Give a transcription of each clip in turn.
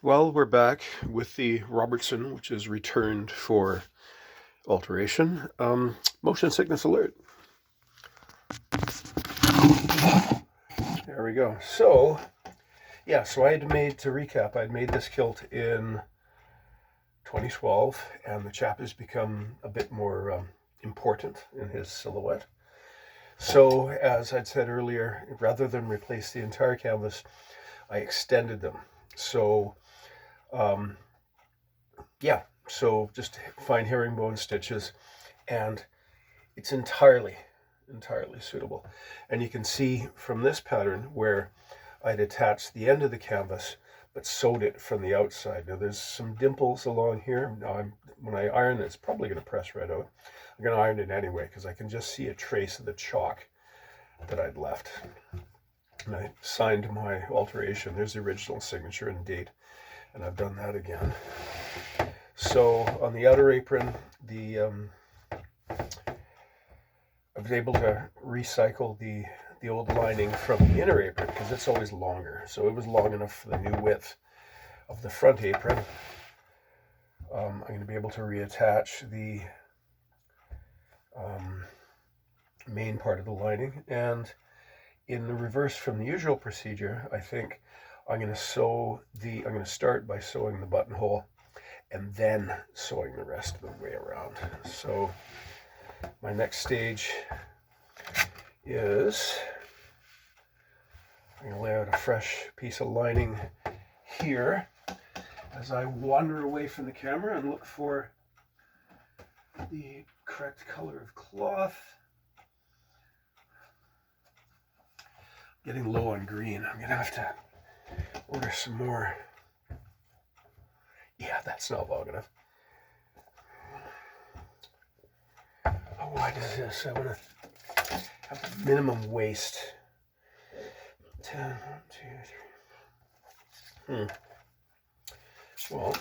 Well, we're back with the Robertson, which is returned for alteration. Motion sickness alert. There we go. So, yeah, so I had made, to recap, I'd made this kilt in 2012, and the chap has become a bit more important in his silhouette. So, as I'd said earlier, rather than replace the entire canvas, I extended them. So, yeah, so just fine herringbone stitches, and it's entirely suitable. And you can see from this pattern where I'd attached the end of the canvas but sewed it from the outside. Now there's some dimples along here. Now when I iron it, it's probably going to press right out. I'm going to iron it anyway because I can just see a trace of the chalk that I'd left. And I signed my alteration. There's the original signature and date, and I've done that again. So on the outer apron, I was able to recycle the old lining from the inner apron because it's always longer. So it was long enough for the new width of the front apron. I'm going to be able to reattach the main part of the lining. And in the reverse from the usual procedure, I think I'm going to start by sewing the buttonhole and then sewing the rest of the way around. So my next stage is I'm going to lay out a fresh piece of lining here as I wander away from the camera and look for the correct color of cloth. Getting low on green. I'm going to have to order some more. Yeah, that's not long enough. Oh, why does this? I want to have the minimum waist. 10, 1, 2, 3. Well,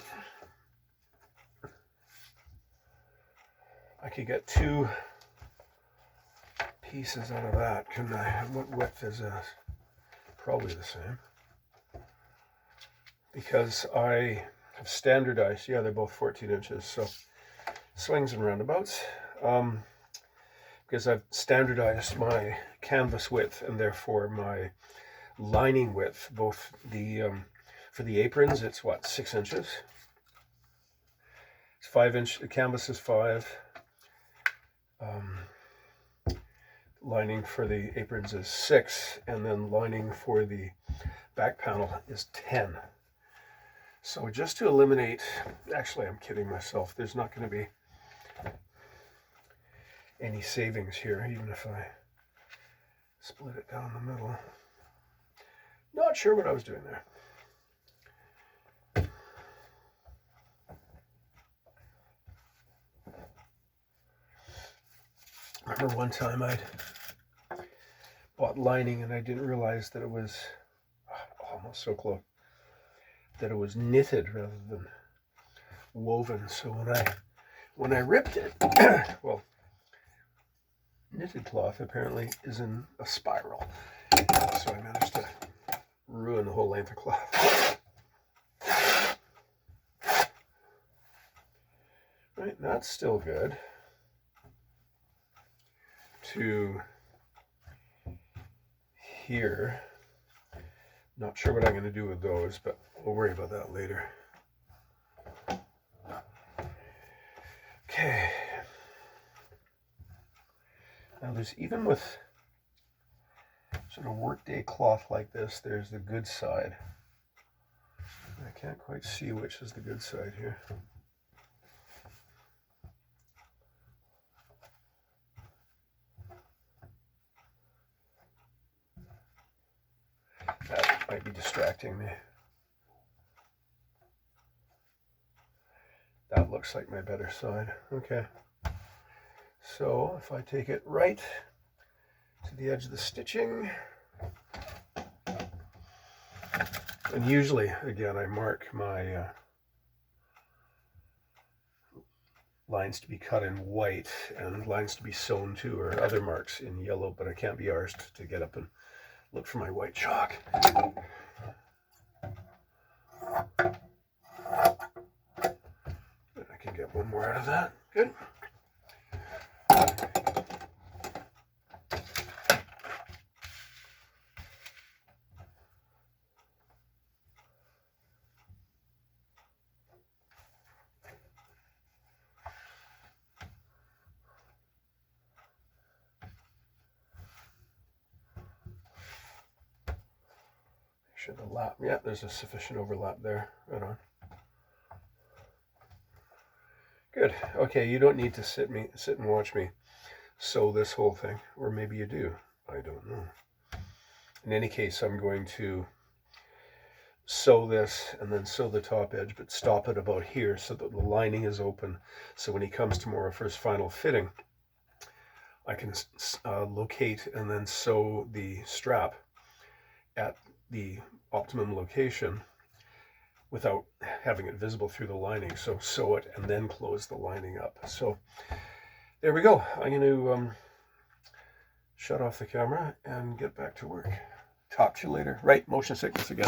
I could get 2 pieces out of that, couldn't I? What width is this? Probably the same. Because I have standardized, yeah, they're both 14 inches, so swings and roundabouts. Because I've standardized my canvas width and therefore my lining width, both for the aprons, it's what, 6 inches? It's 5 inch, the canvas is 5. Lining for the aprons is 6, and then lining for the back panel is 10. So just to eliminate, actually I'm kidding myself, there's not going to be any savings here, even if I split it down the middle. Not sure what I was doing there. I remember one time I'd bought lining and I didn't realize that it was almost so close, that it was knitted rather than woven. So when I ripped it, well, knitted cloth apparently is in a spiral, so I managed to ruin the whole length of cloth. Right, that's still good. To here, not sure what I'm going to do with those, but we'll worry about that later. Okay. Now there's, even with sort of workday cloth like this, there's the good side. I can't quite see which is the good side here. That might be distracting me. That looks like my better side. Okay. So if I take it right to the edge of the stitching, and usually, again, I mark my lines to be cut in white and lines to be sewn to, or other marks in yellow, but I can't be arsed to get up and look for my white chalk. more out of that. Good. Should the lap, yeah, there's a sufficient overlap there. Right on. Good. Okay, you don't need to sit and watch me sew this whole thing, or maybe you do. I don't know. In any case, I'm going to sew this and then sew the top edge, but stop it about here so that the lining is open. So when he comes tomorrow for his final fitting, I can locate and then sew the strap at the optimum location without having it visible through the lining. So sew it and then close the lining up. So there we go. I'm going to shut off the camera and get back to work. Talk to you later. Right, motion sickness again.